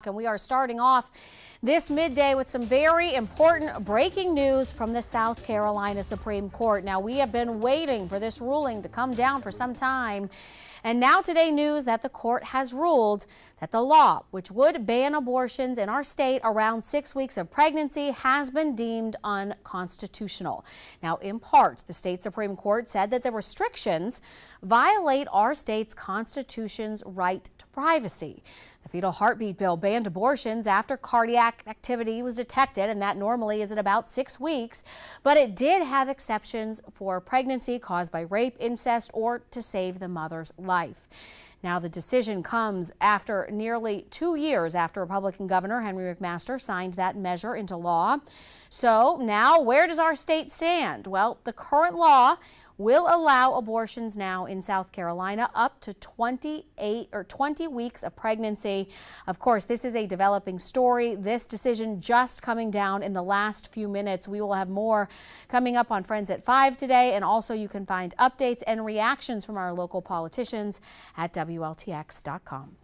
And we are starting off this midday with some very important breaking news from the South Carolina Supreme Court. Now, we have been waiting for this ruling to come down for some time. And now today news that the court has ruled that the law, which would ban abortions in our state around 6 weeks of pregnancy, has been deemed unconstitutional. Now, in part, the state Supreme Court said that the restrictions violate our state's Constitution's right to privacy. The fetal heartbeat bill banned abortions after cardiac activity was detected, and that normally is at about 6 weeks. But it did have exceptions for pregnancy caused by rape, incest, or to save the mother's life. Now, the decision comes after nearly 2 years after Republican Governor Henry McMaster signed that measure into law. So now, where does our state stand? Well, the current law will allow abortions now in South Carolina up to 20 weeks of pregnancy. Of course, this is a developing story. This decision just coming down in the last few minutes. We will have more coming up on Friends at 5 today, and also you can find updates and reactions from our local politicians at WLTX.com.